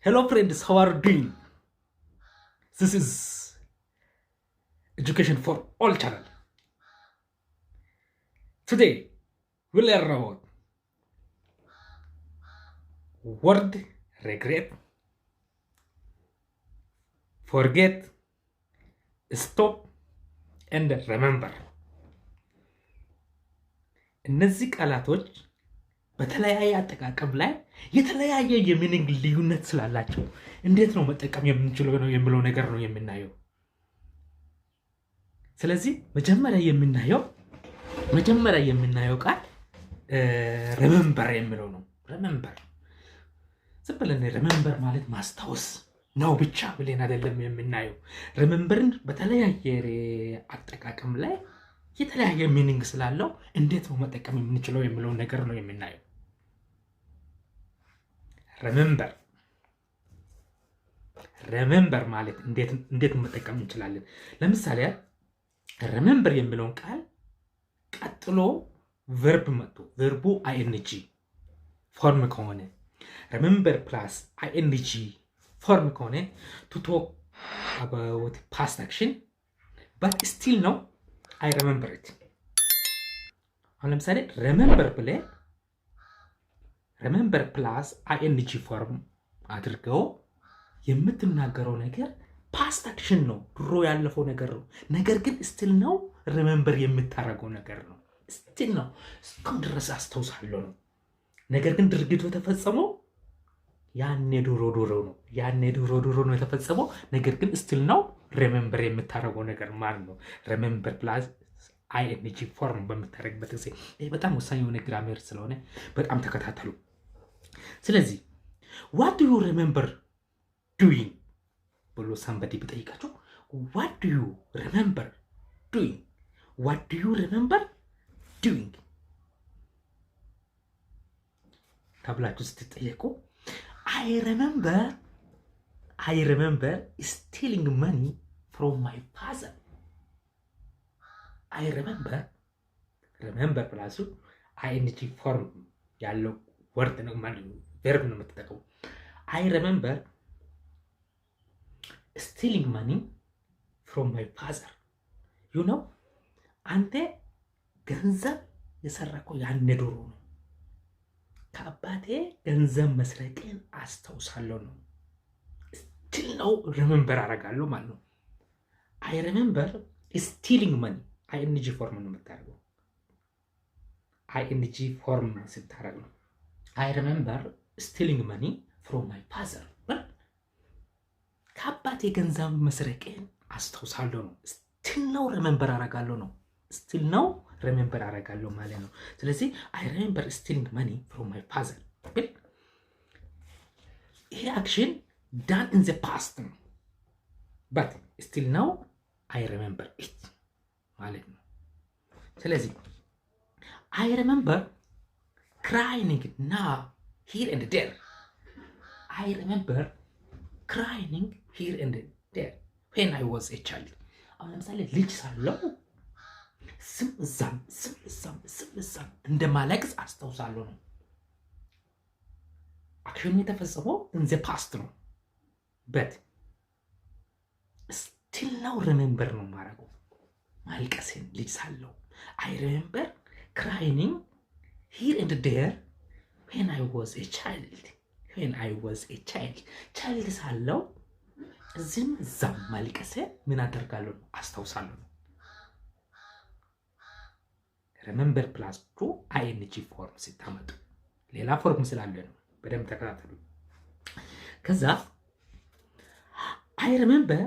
Hello friends, how are you doing? This is Education for All channel. Today, we'll learn about word regret, forget, stop, and remember. እነዚህ ቃላቶች በተለያየ አጠቃቀም ላይ የተለያየ የሚኒንግ ልዩነት ስላላቸው እንዴት ነው መጠቀም የምንችለው ነው የሚለው ነገር ነው የምናየው። ስለዚህ መጀመሪያ የምናየው ቃል remember የሚለው ነው። remember ዝም ብለን remember ማለት ማስታወስ ነው ብቻ ብለን አይደለም የምናየው። rememberን በተለያየ አጠቃቀም ላይ የተለያየ ሚኒንግ ስላለው እንዴት ነው መጠቀም የምንችለው የሚለው ነገር ነው የምናየው። remember ማለት እንዴት መጠቀም እንችላለን? ለምሳሌ remember የሚለውን ቃል ቀጥሎ verb መጥቶ verbu ing ፎርም ከሆነ remember plus ing ፎርም ከሆነ to talk about past action but still no I remember it። አሁን ለምሳሌ remember plus ing ፎርም አድርገው የምትናገረው ነገር ፓስት አክሽን ነው፣ ድሮ ያለፈው ነገር ነው። ነገር ግን ስቲል ነው remember የምታረገው ነገር ነው። ስቲል ነው እስካሁን ድረስ አስታውሳለሁ ነው። ነገር ግን ድርጊቱ የተፈጸመው ያኔ ድሮ ነው የተፈጸመው። ነገር ግን ስቲል ነው remember የምታረገው ነገር ማለት ነው። remember plus ing ፎርም በምታረግበት ጊዜ ይሄ በጣም ወሳኝ የሆነ ግራመር ስለሆነ በጣም ተከታተሉ። ስለዚህ what do you remember doing ብሎ somebody ቢጠይቃቸው what do you remember doing? what do you remember doing ተብላችሁ ስትጠየቁ I remember stealing money from my father። I remember ፕላሱ ing ፎርም ያለው ወርድ ነው ማለት ነው፣ ቨርብ ነው የምትጠቀመው። I remember stealing money from my father። you know አንተ ገንዘብ የሰረቀው ያኔ ድሮ ነው። ከአባቴ ገንዘብ መስረቅን አስታውሳለሁ ነው። ስቲል ነው remember አረጋለሁ ማለት ነው። I remember stealing money ing ፎርም ነው የምታደርገው። ing ፎርም ስታደርግ ነው I remember stealing money from my father። ከአባቴ ገንዘብ መስረቅን አስታውሳለሁ ነው። ስቲል ነው remember አረጋለሁ ነው። ስቲል ነው remember አረጋለሁ ማለት ነው። ስለዚህ I remember stealing money from my father ብል ይሄ አክሽን done in the past ነው፣ but still now I remember it ማለት ነው። ስለዚህ I remember crying now here and there። I remember crying here and there when I was a child። አሁን ለምሳሌ ልጅ ሳለሁ ስም እዛም እንደማለቅስ አስታውሳለሁ ነው። አክሽኑ የተፈጸመው in the past ነው፣ but still now remember ነው ማረገው ማልቀስን ልጅ ሳለሁ። I remember crying here and there when I was a child child ሳለሁ እዚህም እዛም ማልቀስን ምን አደርጋለሁ ነው አስታውሳለሁ ነው። remember plus to ing ፎርም ሲታመጡ ሌላ ፎርም ስላለ ነው። በደንብ ተከታተሉ። ከዛ I remember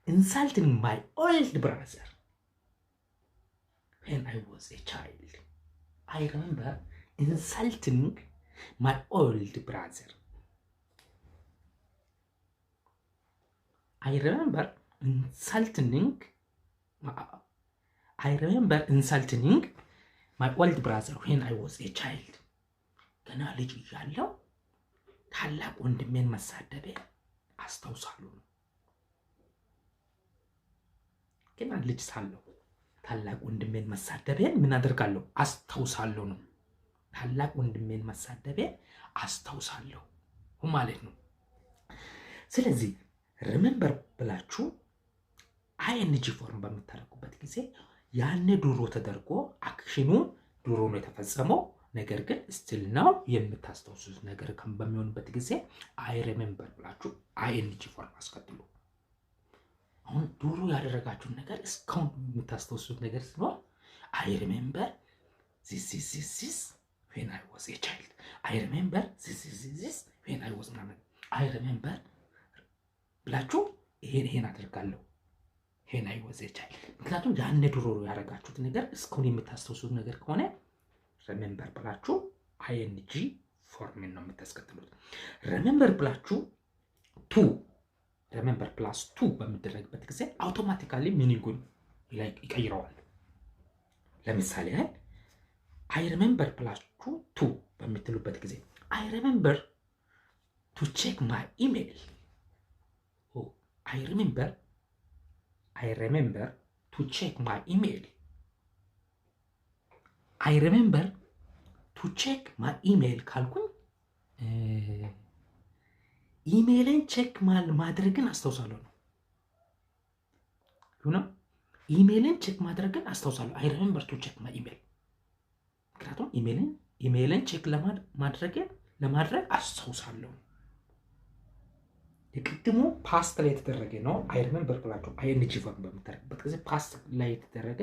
insulting my old brother when I was a child። I remember insulting my old brother። I remember insulting my old brother when I was a child። ገና ልጅ እያለሁ ታላቅ ወንድሜን መሳደቤ አስታውሳለሁ ነው። ገና ልጅ ሳለሁ ታላቅ ወንድሜን መሳደቤን ምን አደርጋለሁ አስታውሳለሁ ነው። ታላቅ ወንድሜን መሳደቤን አስታውሳለሁ ማለት ነው። ስለዚህ ሪሜምበር ብላችሁ አይኤንጂ ፎርም በምታደርጉበት ጊዜ ያኔ ድሮ ተደርጎ አክሽኑ ድሮ ነው የተፈጸመው፣ ነገር ግን ስቲል ነው የምታስታውሱት ነገር በሚሆንበት ጊዜ አይ ሪሜምበር ብላችሁ አይኤንጂ ፎርም አስከትሉ። አሁን ድሮ ያደረጋችሁን ነገር እስካሁን የምታስታውሱት ነገር ሲኖር አይ ሪሜምበር ዚስ when I was a child, I remember this when I was ምናምን I remember ብላችሁ ይሄን አድርጋለሁ when I was a child። ምክንያቱም ያኔ ድሮ ያደረጋችሁት ነገር እስካሁን የምታስታውሱት ነገር ከሆነ ሪሜምበር ብላችሁ አይኤንጂ ፎርምን ነው የምታስከትሉት። ሪሜምበር ብላችሁ ቱ ሪሜምበር ፕላስ ቱ በሚደረግበት ጊዜ አውቶማቲካሊ ሚኒንጉን ይቀይረዋል። ለምሳሌ አይ ሪሜምበር ብላችሁ ቱ በምትሉበት ጊዜ አይ ሪሜምበር ቱ ቼክ ማይ ኢሜል። I remember to check my email. I remember to check my email ካልኩኝ ኢሜልን ቼክ ማድረግን አስታውሳለሁ ነው ኢሜልን ቼክ ማድረግን አስታውሳለሁ። I remember to check my email ምክንያቱም ኢሜልን ቼክ ለማድረግ አስታውሳለሁ። የቅድሙ ፓስት ላይ የተደረገ ነው። አይ ሪሜምበር ብላችሁ አይኤንጂ ፎርም በምታደርጉበት ጊዜ ፓስት ላይ የተደረገ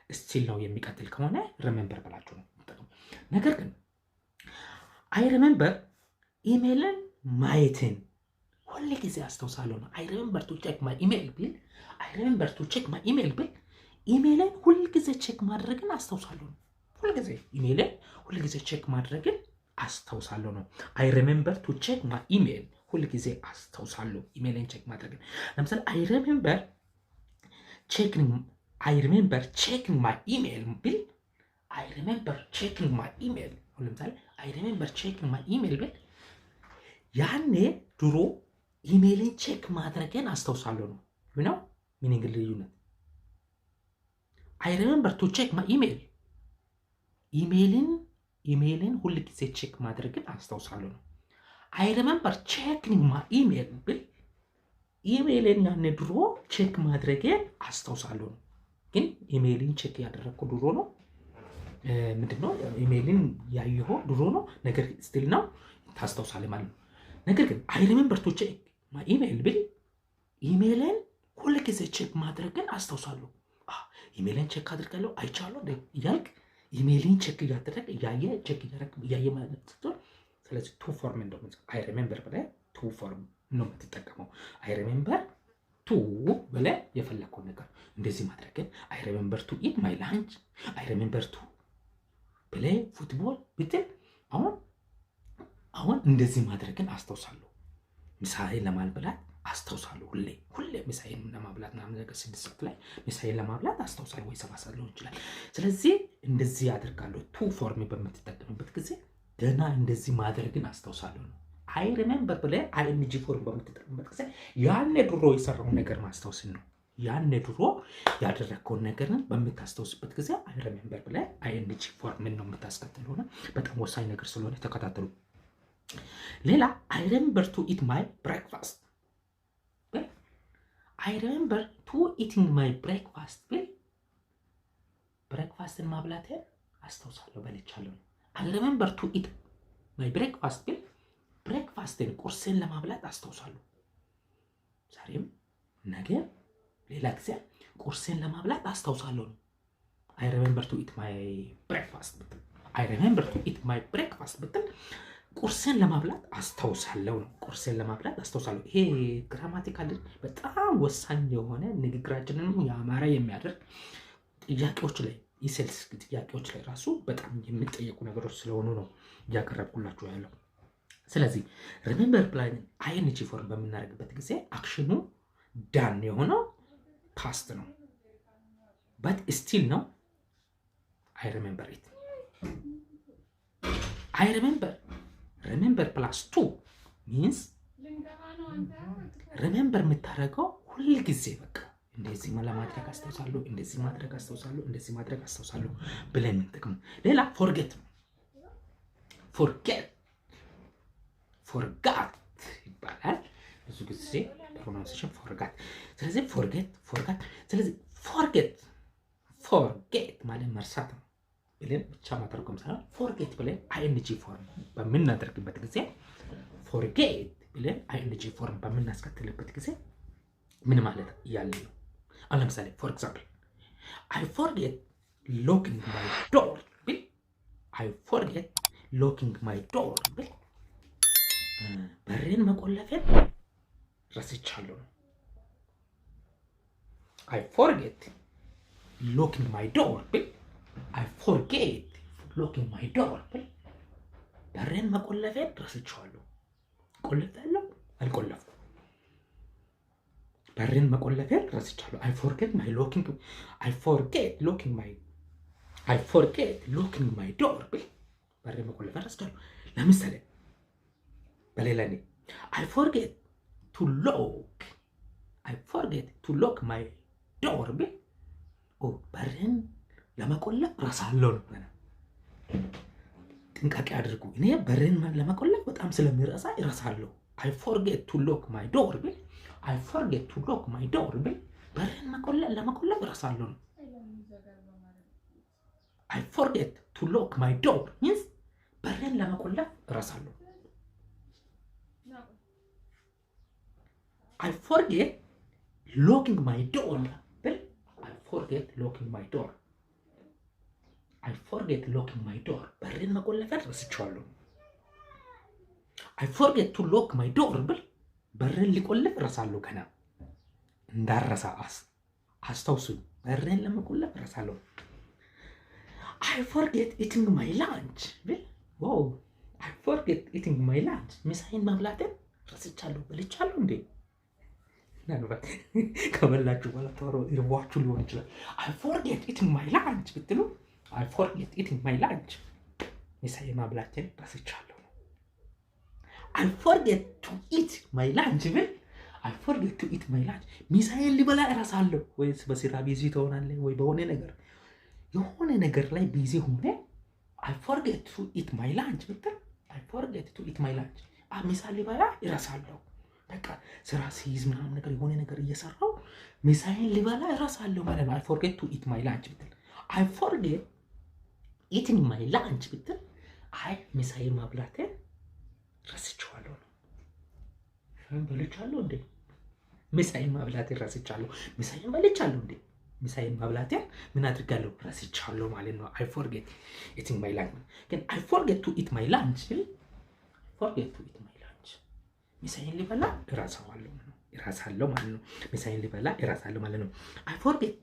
ስቲል ነው የሚቀጥል ከሆነ ሪሜምበር ብላችሁ ነው የምትጠቀሙ። ነገር ግን አይ ሪሜምበር ኢሜልን ማየትን ሁሌ ጊዜ አስታውሳለሁ ነው። አይ ሪሜምበር ቱ ቼክ ማይ ኢሜል ቢል አይ ሪሜምበር ቱ ቼክ ማይ ኢሜል ቢል ኢሜልን ሁል ጊዜ ቼክ ማድረግን አስታውሳለሁ ነው። ሁል ጊዜ ኢሜልን ሁል ጊዜ ቼክ ማድረግን አስታውሳለሁ ነው። አይ ሪሜምበር ቱ ቼክ ማይ ኢሜል ሁል ጊዜ አስታውሳለሁ ኢሜልን ቼክ ማድረግን። ለምሳሌ አይ ሪሜምበር ቼኪንግ ማይ ኢሜል ቢል አይ ሪሜምበር ቼኪንግ ማይ ኢሜል። ለምሳሌ አይ ሪሜምበር ቼኪንግ ማይ ኢሜል ቢል ያኔ ድሮ ኢሜልን ቼክ ማድረግን አስታውሳለሁ ነው። ነው ሚኒንግ ልዩነት። አይ ሪሜምበር ቱ ቼክ ማይ ኢሜል ኢሜልን ሁል ጊዜ ቼክ ማድረግን አስታውሳለሁ ነው። አይ ሪሜምበር ቼኪንግ ማይ ኢሜል ብል ኢሜልን ያኔ ድሮ ቼክ ማድረግን አስታውሳለሁ ነው። ግን ኢሜልን ቼክ ያደረግኩ ድሮ ነው። ምንድነው ኢሜልን ያየኸው ድሮ ነው፣ ነገር ስቲል ነው ታስታውሳለህ ማለት ነው። ነገር ግን አይ ሪሜምበር ቱ ቼክ ማይ ኢሜል ብል ኢሜልን ሁል ጊዜ ቼክ ማድረግን አስታውሳለሁ። ኢሜልን ቼክ አድርጋለሁ አይቻለሁ እያልክ ኢሜልን ቼክ እያደረግ እያየ ማለት ነው። ስለዚህ ቱ ፎርም እንደሆነ አይ ሪሜምበር ብለህ ቱ ፎርም ነው የምትጠቀመው። አይ ሪሜምበር ቱ ብለህ የፈለግከውን ነገር እንደዚህ ማድረግን አይ ሪሜምበር ቱ ኢት ማይ ላንች አይ ሪሜምበር ቱ ብለህ ፉትቦል ብትል አሁን እንደዚህ ማድረግን አስታውሳለሁ። ምሳዬን ለማብላት አስታውሳለሁ። ሁሌ ምሳዬን ለማብላት ምናምን ነገር 6 ሰዓት ላይ ምሳዬን ለማብላት አስታውሳለሁ፣ ወይ 7 ሰዓት ሊሆን ይችላል። ስለዚህ እንደዚህ አደርጋለሁ። ቱ ፎርም በምትጠቀምበት ጊዜ ገና እንደዚህ ማድረግን አስታውሳለሁ ነው። አይ ሪሜምበር ብለህ አይኤንጂ ፎርም በምትጠቀምበት ጊዜ ያኔ ድሮ የሰራውን ነገር ማስታወስን ነው። ያኔ ድሮ ያደረግከውን ነገርን በምታስታውስበት ጊዜ አይ ሪሜምበር ብለህ አይኤንጂ ፎርምን ነው የምታስከትለው ነው። በጣም ወሳኝ ነገር ስለሆነ ተከታተሉ። ሌላ አይ ሪሜምበር ቱ ኢት ማይ ብሬክፋስት አይ ሪሜምበር ቱ ኢቲንግ ማይ ብሬክፋስት ብል ብሬክፋስትን ማብላቴን አስታውሳለሁ፣ በልቻለሁ። አይ ሪሜምበር ቱ ኢት ማይ ብሬክፋስት ብል ብሬክፋስትን ቁርስን ለማብላት አስታውሳለሁ። ዛሬም ነገ ሌላ ጊዜ ቁርስን ለማብላት አስታውሳለሁ ነው። አይ ሪሜምበር ቱ ኢት ማይ ብሬክፋስት ብትል አይ ሪሜምበር ቱ ኢት ማይ ብሬክፋስት ብትል ቁርስን ለማብላት አስታውሳለሁ ነው። ቁርስን ለማብላት አስታውሳለሁ። ይሄ ግራማቲካል በጣም ወሳኝ የሆነ ንግግራችንን ያማረ የሚያደርግ ጥያቄዎች ላይ የሴልስ ጥያቄዎች ላይ ራሱ በጣም የሚጠየቁ ነገሮች ስለሆኑ ነው እያቀረብኩላችሁ ያለው። ስለዚህ ሪሜምበር ብለን አይኤንጂ ፎርም በምናደርግበት ጊዜ አክሽኑ ዳን የሆነው ፓስት ነው፣ በት ስቲል ነው አይ ሪሜምበር ኢት። አይ ሪሜምበር ፕላስ ቱ ሚንስ ሪሜምበር የምታደርገው ሁል ጊዜ በቃ እንደዚህ ለማድረግ አስታውሳለሁ፣ እንደዚህ ማድረግ አስታውሳለሁ፣ እንደዚህ ማድረግ አስታውሳለሁ ብለን እንጠቅም። ሌላ ፎርጋት ጊዜ ፕሮናንሴሽን ፎርጋት። ስለዚህ ፎርጋት። ስለዚህ ፎርጌት ማለት መርሳት ነው ብለን ብቻ ማተርጎም ሳይሆን ፎርጌት ብለን አይኤንጂ ፎርም በምናደርግበት ጊዜ ፎርጌት ብለን አይኤንጂ ፎርም በምናስከትልበት ጊዜ ምን ማለት ያለ ነው? አሁን ለምሳሌ ፎር ኤግዛምፕል አይ ፎርጌት ሎኪንግ ማይ ዶር ብል አይ ፎርጌት ሎኪንግ ማይ ዶር ብል በሬን መቆለፌን ረስቻለሁ ነው። አይ ፎርጌት ሎኪንግ ማይ ዶር ብል አይ ፎርጌት ሎኪንግ ማይ ዶር ብል በሬን መቆለፌን ረስቻለሁ። ቆልፌያለሁ አልቆለፍኩም። በሬን መቆለፌን ረስቻለሁ። አይ ፎርጌት ሎኪንግ ማይ ዶር ብል በሬን መቆለፌን ረስቻለሁ። ለምሳሌ በሌላ ኔ አይ ፎርጌት ቱ ሎክ ማይ ዶር ብል በሬን ለመቆለፍ ረሳለሁ ነው። ጥንቃቄ አድርጉ። እኔ በሬን ለመቆለፍ በጣም ስለሚረሳ ይረሳለሁ። አይ ፎርጌት ቱ ሎክ ማይ ዶር ብል በሬን ለመቆለፍ ረሳለሁ ነው። አይ ፎርጌት ቱ ሎክ ማይ ዶር ሚንስ በሬን ለመቆለፍ ረሳለሁ። አይ ፎርጌት ሎኪንግ ማይ ዶር ብል አይ ፎርጌት ሎኪንግ ማይ ዶር በሬን መቆለፊያ ረስቼዋለሁ። አይ ፎርጌት ቱ ሎክ ማይ ዶር ብል በሬን ሊቆልፍ ረሳለሁ። ገና እንዳረሳ አስታውሱኝ። በሬን ለመቆለፍ ረሳለሁ። አይ ፎርጌት ኢቲንግ ማይ ላንች ብል አይ ፎርጌት ኢቲንግ ማይ ላንች ምሳዬን መብላቴን ረስቻለሁ። በልቻለሁ እንዴ? ምናልባት ከበላችሁ በኋላ ተወሮ ይርቧችሁ ሊሆን ይችላል። አይ ፎርጌት ኢቲንግ ማይ ላንች ብትሉ አይ ፎርጌት ኢቲንግ ማይ ላንች ምሳዬን መብላቴን ረስቻለሁ። አይ ፎርጌት ቱ ኢት ማይ ላንች ብል አይ ፎርጌት ቱ ኢት ማይ ላንች ምሳዬን ሊበላ እረሳለሁ። ወይ በስራ ቢዚ ትሆናለህ፣ ወይ በሆነ ነገር ላይ ቢዚ ሆነ አይ ፎርጌት ቱ ኢት ማይ ላንች ብትል አይ ፎርጌት ቱ ኢት ማይ ላንች ምሳ ሊበላ እረሳለሁ። በቃ ስራ ሲይዝ ምናምን ነገር የሆነ ነገር እየሰራው ምሳዬን ሊበላ እረሳለሁ ማለት ነው። አይ ፎርጌት ቱ ኢት ማይ ላንች ብትል አይ ፎርጌት ኢቲንግ ማይ ላንች ብትል አይ ምሳዬን ማብላቴን ረስቼዋለሁ ነው። በልቻለሁ እንዴ? ምሳዬን ማብላቴን ረስቻለሁ። ምሳዬን በልቻለሁ እንዴ? ምሳዬን ማብላቴን ምን አድርጋለሁ? ረስቻለሁ ማለት ነው። አይ ፎርጌት ኢቲንግ ማይ ላንች ግን አይ ፎርጌት ቱ ኢት ማይ ላንች ምሳዬን ሊበላ እረሳዋለሁ ማለት ነው። ምሳዬን ሊበላ እረሳለሁ ማለት ነው። አይ ፎርጌት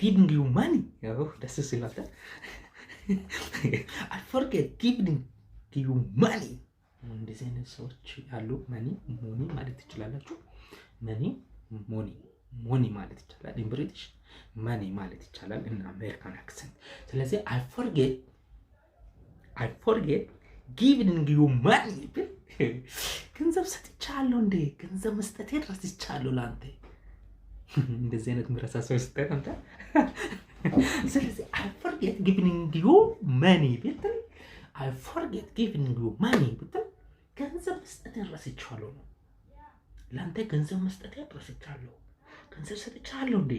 ጊቪንግ ዩ ማኒ ደስ ሲላል አይ ፎርጌት ጊቪንግ ዩ ማኒ። እንደዚህ አይነት ሰዎች ያሉ ሞኒ ማለት ትችላላችሁ። ሞኒ ማለት ይቻላል። ኢን ብሪቲሽ ማኒ ማለት ይቻላል እና አሜሪካን አክሰንት። ስለዚህ አይ ፎርጌት ጊቪንግ ዩ ማኒ ብል ገንዘብ ሰጥቻለሁ እንዴ? ገንዘብ መስጠቴን ረስቻለሁ ለአንተ። እንደዚህ አይነት ምረሳ ሰው ስጠት አንተ። ስለዚህ አይ ፎርጌት ጊቪንግ ዩ ማኒ ብትል አይ ፎርጌት ጊቪንግ ዩ ማኒ ብትል ገንዘብ መስጠቴን ረስቻለሁ ነው። ለአንተ ገንዘብ መስጠቴን ረስቻለሁ። ገንዘብ ሰጥቻለሁ እንዴ?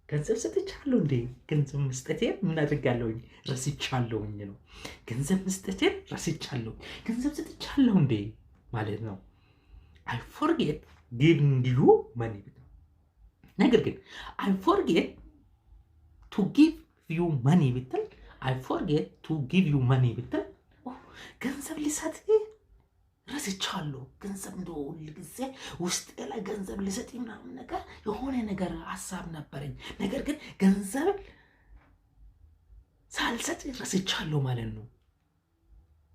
ገንዘብ መስጠቴን ምን አድርጋለሁኝ? ረስቻለሁኝ ነው። ገንዘብ መስጠቴን ረስቻለሁ። ገንዘብ ሰጥቻለሁ እንዴ ማለት ነው። አይ ፎርጌት ጊቪንግ ዩ ማኒ ብትል። ነገር ግን አይ ፎርጌት ቱ ጊቭ ዩ ማኒ ብትል አይ ፎርጌት ቱ ጊቭ ዩ ማኒ ብትል ገንዘብ ሊሰጥ ረስቻለሁ። ገንዘብ እንደው ሁል ጊዜ ውስጥ ላይ ገንዘብ ሊሰጥ ምናምን ነገር የሆነ ነገር ሀሳብ ነበረኝ። ነገር ግን ገንዘብ ሳልሰጥ ረስቻለሁ ማለት ነው።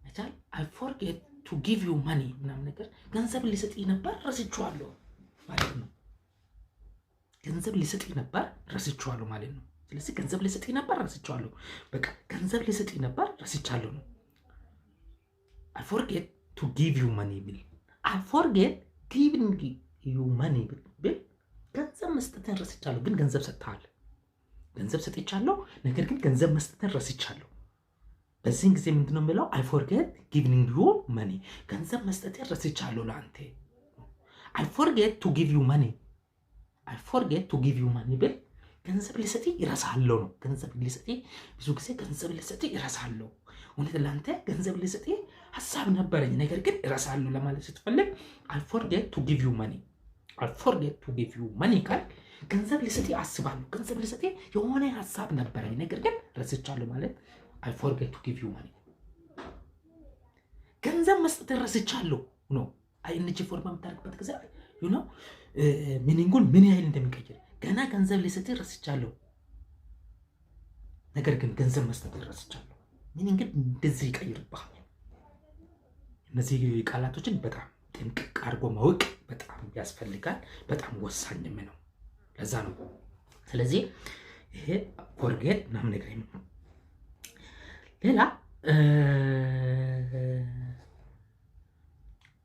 አይቻል አይ ፎርጌት ቱ ጊቭ ዩ ማኒ ምናምን ነገር ገንዘብ ሊሰጥ ነበር ረስቻለሁ ማለት ነው። ገንዘብ ሊሰጥ ነበር ረስቻለሁ ማለት ነው። ስለዚህ ገንዘብ ሊሰጥ ነበር ረስቻለሁ። በቃ ገንዘብ ሊሰጥ ነበር ረስቻለሁ ነው። አይ ፎርጌት ቱ ጊቭ ዩ ማኒ ብል አይ ፎርጌት ጊቪንግ ዩ ማኒ ብል ገንዘብ መስጠትን ረስቻለሁ። ግን ገንዘብ ሰጥተሃል። ገንዘብ ሰጥቻለሁ፣ ነገር ግን ገንዘብ መስጠትን ረስቻለሁ። በዚህን ጊዜ ምንድነው የምለው? አይ ፎርጌት ጊቪንግ ዩ መኒ፣ ገንዘብ መስጠት ረስቻለሁ ለአንተ። አይ ፎርጌት ቱ ጊቭ ዩ መኒ፣ አይ ፎርጌት ቱ ጊቭ ዩ መኒ ብል ገንዘብ ልሰጥ ይረሳለሁ ነው። ገንዘብ ልሰጥ ብዙ ጊዜ ገንዘብ ልሰጥ ይረሳለሁ። እውነት ለአንተ ገንዘብ ልሰጥ ሀሳብ ነበረኝ ነገር ግን እረሳለሁ ለማለት ስትፈልግ አይ ፎርጌት ቱ ጊቭ ዩ መኒ፣ አይ ፎርጌት ቱ ጊቭ ዩ መኒ ካል ገንዘብ ልሰጥ አስባለሁ፣ ገንዘብ ልሰጥ የሆነ ሀሳብ ነበረኝ ነገር ግን ረስቻለሁ ማለት አይ ፎርጌት ቱ ጊቭ ዩ መኒ። ገንዘብ መስጠት ረስቻለሁ ነው። አይንጂ ፎርም በምታደርግበት ጊዜ ዩ ኖ ሚኒንጉን ምን ያህል እንደሚቀይር ገና ገንዘብ ልሰጥ ረስቻለሁ ነገር ግን ገንዘብ መስጠት ረስቻለሁ ሚኒንግ እንደዚህ ይቀይርብሃል። እነዚህ ቃላቶችን በጣም ጥንቅቅ አድርጎ ማወቅ በጣም ያስፈልጋል፣ በጣም ወሳኝም ነው። ለዛ ነው ስለዚህ ይሄ ፎርጌት ምናምን ነገር ነው። ሌላ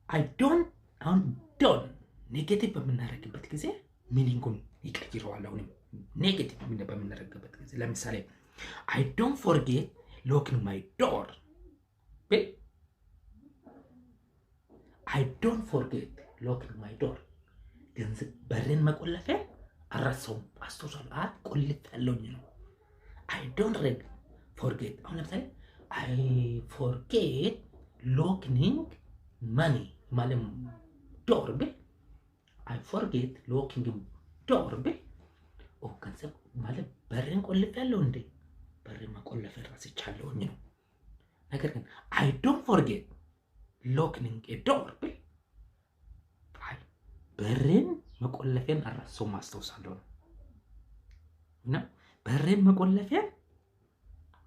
አይ ዶንት አሁን ዶን ኔጌቲቭ በምናደርግበት ጊዜ ሚኒንጉን ይቀይረዋል። አሁንም ኔጌቲቭ በምናደርግበት ጊዜ ለምሳሌ አይ ዶንት ፎርጌት ሎኪንግ ማይ ዶር ብል አይ ዶንት ፎርጌት ሎኪንግ ማይ ዶር ገንዘብ በርን መቆለፊያ አረሳውም አስተውሳለሁ ቆልፍ ያለውኝ ነው። አይ ዶንት ፎርጌት አሁን ለምሳሌ አይ ፎርጌት ሎኪንግ ማኒ ማለት ዶር ብል አይ ፎርጌት ሎኪንግ ዶር ብል ኦ ገንዘብ ማለት በርን ቆልፍ ያለው እንዴ በርን መቆለፍ ረስቻለሁኝ ነው። ነገር ግን አይ ዶንት ፎርጌት ሎኪንግ ኤ ዶር ብል አይ በርን መቆለፌን አረሳው ማስተውሳለሁ ነው እና በርን መቆለፌን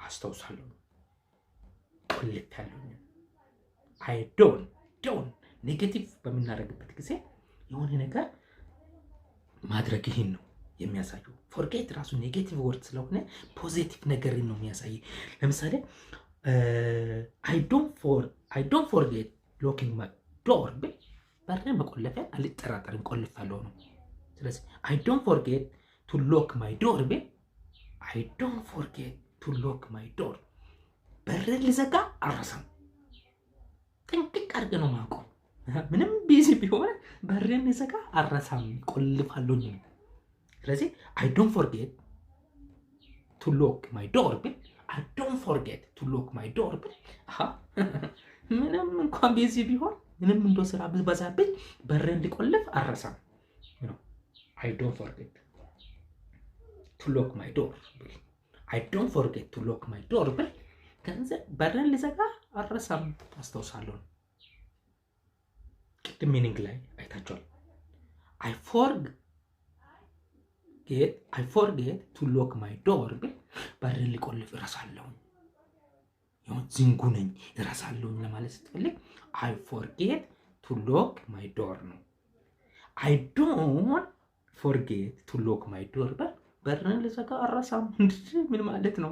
አስተውሳለሁ ቆልፍ ያለውኝ አይ ዶንት ኔጌቲቭ በምናደርግበት ጊዜ የሆነ ነገር ማድረግ ይሄን ነው የሚያሳየው። ፎርጌት ራሱ ኔጌቲቭ ወርድ ስለሆነ ፖዚቲቭ ነገር ነው የሚያሳይ። ለምሳሌ አይ ዶንት ፎርጌት ሎኪንግ ማይ ዶር ብል በርን መቆለፊያ አልጠራጠርም ቆልፋለሁ ነው። ስለዚህ አይ ዶንት ፎርጌት ቱ ሎክ ማይ ዶር ብል አይ ዶንት ፎርጌት ቱ ሎክ ማይ ዶር በርን ልዘጋ አረሳም ጥንቅቅ አድርገ ነው ማውቀው። ምንም ቢዚ ቢሆን በርን ልዘጋ አረሳም ቆልፋለሁ ነው። ስለዚህ አይ ዶንት ፎርጌት ቱ ሎክ ማይ ዶር ብል አይ ዶንት ፎርጌት ቱ ሎክ ማይ ዶር ብል ምንም እንኳን ቢዚ ቢሆን ምንም እንደ ስራ ብዛብኝ በርን ሊቆልፍ አረሳም ነው። አይ ዶንት ፎርጌት ቱ ሎክ ማይ ዶር ብል አይ ዶንት ፎርጌት ቱ ሎክ ማይ ዶር ብል ገንዘብ በርን ልዘጋ አረሳም አስተውሳለሁ። ቅድም ሚኒንግ ላይ አይታችኋል። አይ ፎርጌት ቱ ሎክ ማይ ዶር ብል በርን ሊቆልፍ እረሳለሁ ዝንጉ ነኝ እረሳለሁ ለማለት ስትፈልግ አይ ፎርጌት ቱ ሎክ ማይ ዶር ነው። አይ ዶንት ፎርጌት ቱ ሎክ ማይ ዶር በርን ልዘጋ አረሳም ምን ማለት ነው?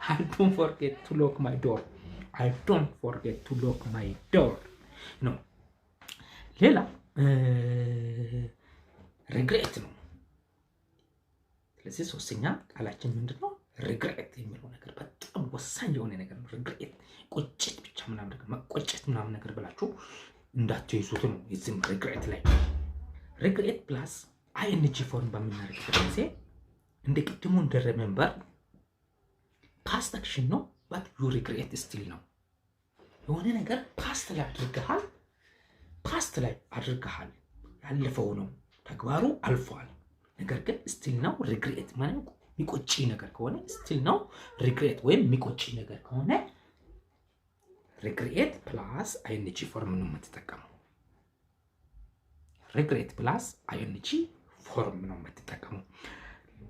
አይ ዶንት ፎርጌት ቱ ሎክ ማይ ዶር አይ ዶንት ፎርጌት ቱ ሎክ ማይ ዶር ነው። ሌላ ሪግሬት ነው። ስለዚህ ሶስተኛ ቃላችን ምንድነው? ሪግሬት የሚለው ነገር በጣም ወሳኝ የሆነ ነገር ነው። ሪግሬት ቁጭት ብቻ ምናምን ነገር መቆጨት ምናምን ነገር ብላችሁ እንዳትይዙት ነው። እዚህም ሪግሬት ላይ ሪግሬት ፕላስ አይኤንጂ ፎርም በምናደርግበት ጊዜ እንደ ቅድሙ እንደ ሪሜምበር ፓስት አክሽን ነው ባት ዩ ሪግሬት ስቲል ነው። የሆነ ነገር ፓስት ላይ አድርገሃል ያለፈው ነው ተግባሩ አልፏል። ነገር ግን ስቲል ነው ሪግሬት ማለት ሚቆጪ ነገር ከሆነ ስቲል ነው ሪግሬት ወይም ሚቆጪ ነገር ከሆነ ሪግሬት ፕላስ አይኤንጂ ፎርም ነው የምትጠቀመው። ሪግሬት ፕላስ አይኤንጂ ፎርም ነው የምትጠቀመው።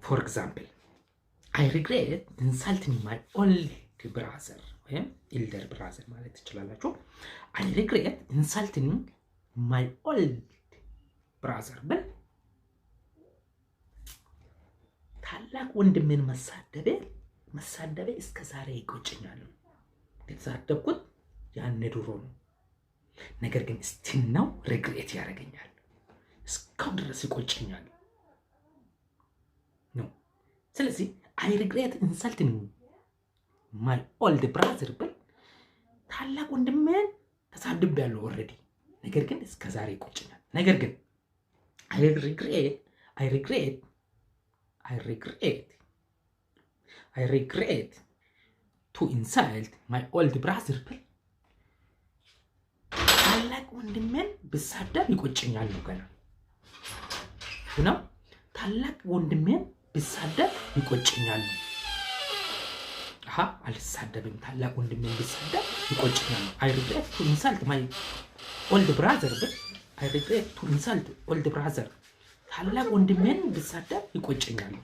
ፎር ኤግዛምፕል አይ ሪግሬት ኢንሳልቲንግ ማይ ኦልድ ብራዘር ወይም ኢልደር ብራዘር ማለት ትችላላችሁ። አይ ሪግሬት ኢንሳልቲንግ ማይ ኦልድ ብራዘር ብል ታላቅ ወንድሜን መሳደቤ እስከ ዛሬ ይቆጨኛል። የተሳደብኩት ያኔ ድሮ ነው። ነገር ግን ስቲል ነው ሪግሬት ያደርገኛል። እስካሁን ድረስ ይቆጨኛል ነው። ስለዚህ አይ ሪግሬት ኢንሳልቲንግ ማይ ኦልድ ብራዘር ብል ታላቅ ወንድሜን ተሳድቤያለሁ ኦልሬዲ። ነገር ግን እስከ ዛሬ ይቆጨኛል። ነገር ግን I regret to insult my old brother ብል ታላቅ ወንድሜን ብሳደብ ይቆጨኛል ነው ገና ነው። ታላቅ ወንድሜን ብሳደብ ይቆጨኛል። አልሳደብም። ታላቅ ወንድሜን ብሳደብ ይቆጨኛል። I regret to insult my old brother ብል I regret to insult old brother ታላቅ ወንድሜን ብሳደብ ይቆጨኛል።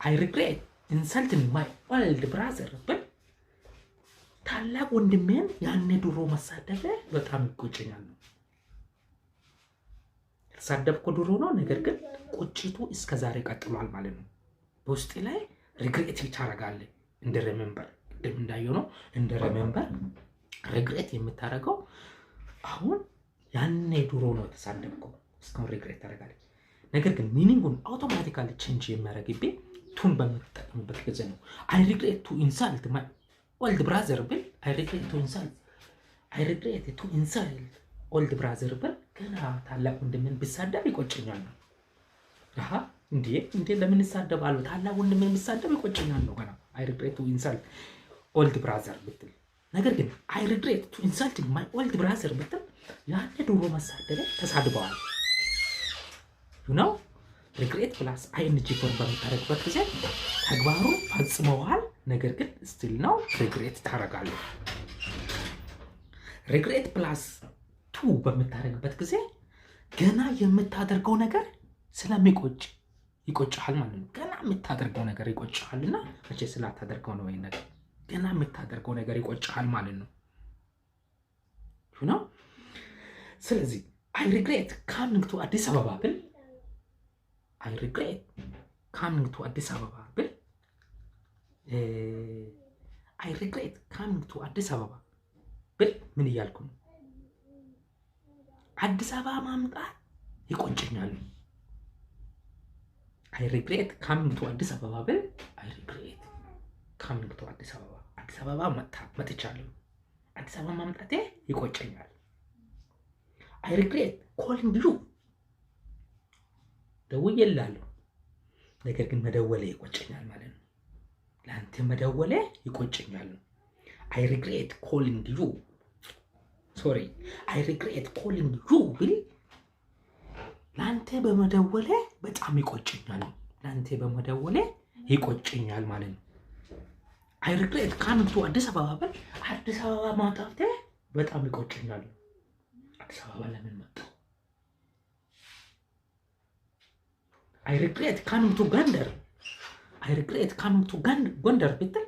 I regret insulting my old brother ብል ታላቅ ወንድሜን ያኔ ድሮ መሳደብ በጣም ይቆጨኛል። ተሳደብኩ ድሮ ነው፣ ነገር ግን ቁጭቱ እስከ ዛሬ ቀጥሏል ማለት ነው። በውስጤ ላይ ሪግሬት ታረጋለህ። እንደ ሪሜምበር ቅድም እንዳየው ነው። እንደ ሪሜምበር ሪግሬት የምታረገው አሁን ያኔ ድሮ ነው ተሳደብከው፣ እስካሁን ሪግሬት ታረጋለህ። ነገር ግን ሚኒንጉን አውቶማቲካሊ ቼንጅ የሚያደርግብኝ ቱን በምትጠቀምበት ጊዜ ነው። I regret to insult my old brother ብል I regret to insult old brother ብል ገና ታላቅ ወንድሜን ብሳደብ ይቆጨኛል ነው። እንዴ ለምን እሳደባለሁ? ታላቅ ወንድሜን ብሳደብ ይቆጨኛል ነው ገና። I regret to insult old brother ብትል፣ ነገር ግን I regret to insult my old brother ብትል ያኔ ድሮ መሳደብ ተሳድበዋል ነው። ሪግሬት ፕላስ አይኤንጂ ፎርም በምታደርግበት ጊዜ ተግባሩን ፈጽመዋል፣ ነገር ግን ስቲል ነው ሪግሬት ታደርጋለህ። ሪግሬት ፕላስ ቱ በምታደርግበት ጊዜ ገና የምታደርገው ነገር ስለሚቆጭ ይቆጭሃል ማለት ነው። ገና የምታደርገው ነገር ይቆጭሃልና መቼ ስላታደርገው ነው ወይ ነገር ገና የምታደርገው ነገር ይቆጭሃል ማለት ነው ነው። ስለዚህ I regret coming to አዲስ አበባ ብል I regret coming to አዲስ አበባ ብል I regret coming to አዲስ አበባ ብል ምን እያልኩ ነው? አዲስ አበባ ማምጣት ይቆጨኛል። I regret coming to አዲስ አበባ ብል I regret coming to አዲስ አበባ አዲስ አበባ መጥቻለሁ፣ አዲስ አበባ ማምጣቴ ይቆጨኛል። I regret calling you ደውዬልሃለሁ፣ ነገር ግን መደወሌ ይቆጨኛል ማለት ነው። ለአንተ መደወሌ ይቆጨኛል። I regret calling you I regret calling you ብል ለአንተ በመደወሌ በጣም ይቆጨኛል፣ ለአንተ በመደወሌ ይቆጨኛል ማለት ነው። I regret coming to አዲስ አበባ ብል አዲስ አበባ ማምጣቴ በጣም ይቆጨኛል። አዲስ አበባ ለምን መጣሁ? I regret coming to ጎንደር I regret coming to ጎንደር ብትል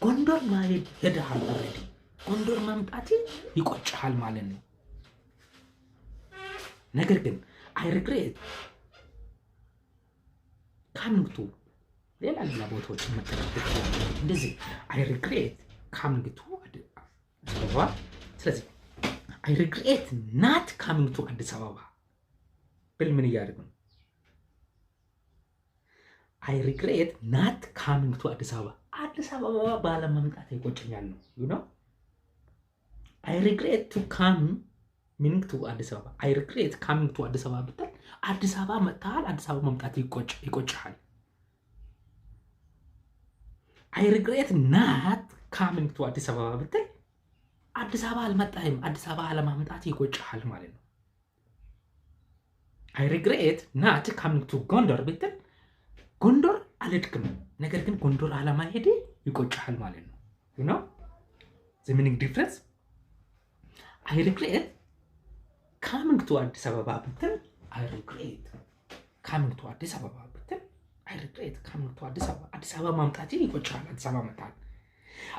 ጎንደር ማለት ሄደሃል ኦልሬዲ፣ ጎንደር ማምጣቴ ይቆጭሃል ማለት ነው። ነገር ግን I regret coming to ሌላ ቦታዎችን መጠቀም እንደዚህ I regret coming to አዲስ አበባ። ስለዚህ I regret not coming to አዲስ አበባ ብል ምን እያደረግ ነው? I regret not coming to አዲስ አበባ አዲስ አበባ ባለመምጣት ይቆጨኛል ነው you know I regret to come meaning to አዲስ አበባ I regret coming to አዲስ አበባ ብትል አዲስ አበባ መጥተሃል፣ አዲስ አበባ መምጣት ይቆጭሃል። I regret not coming to አዲስ አበባ ብትል አዲስ አበባ አልመጣህም፣ አዲስ አበባ አለማምጣት ይቆጭሃል ማለት ነው። I regret not coming to ጎንደር ብትል ጎንደር አልሄድክም፣ ነገር ግን ጎንደር አለማሄድ ይቆጭሃል ማለት ነው you know the meaning difference I regret coming to አዲስ አበባ ብትል I regret coming to አዲስ አበባ ብትል I regret coming to አዲስ አበባ አዲስ አበባ ማምጣት ይቆጭሃል፣ አዲስ አበባ መጣል።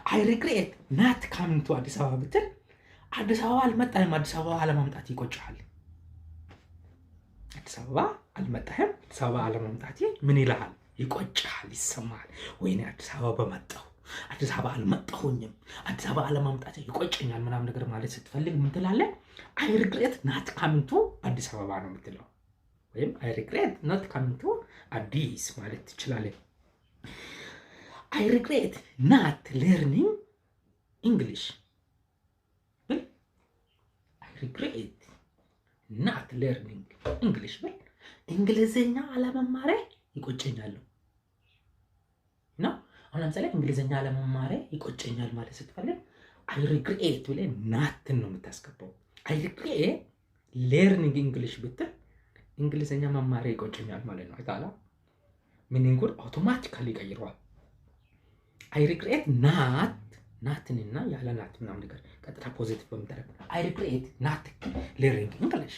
I regret not coming to አዲስ አበባ ብትል አዲስ አበባ አልመጣህም፣ አዲስ አበባ አለማምጣት ይቆጭሃል። አዲስ አበባ አልመጣህም፣ አዲስ አበባ አለማምጣት ምን ይልሃል? ይቆጭሃል፣ ይሰማሃል። ወይኔ አዲስ አበባ በመጣሁ፣ አዲስ አበባ አልመጣሁኝም፣ አዲስ አበባ አለማምጣት ይቆጨኛል ምናምን ነገር ማለት ስትፈልግ ምን ትላለህ? I regret not coming to አዲስ አበባ ነው የምትለው፣ ወይም I regret not coming to አዲስ ማለት ትችላለህ። I regret not learning English ብል I regret not learning English ብል እንግሊዝኛ አለመማሬ ይቆጨኛል ነው። አሁን ለምሳሌ እንግሊዝኛ አለመማሬ ይቆጨኛል ማለት ስትፈልግ I regret ብለህ ናትን ነው የምታስገባው። I regret learning English ብትል እንግሊዝኛ መማሬ ይቆጨኛል ማለት ነው። አይታላ ሚኒንጉን አውቶማቲካሊ ቀይረዋል። I regret ናትንና ያለ ናት ምናምን ነገር ቀጥታ ፖዚቲቭ በመደረግ I regret not learning English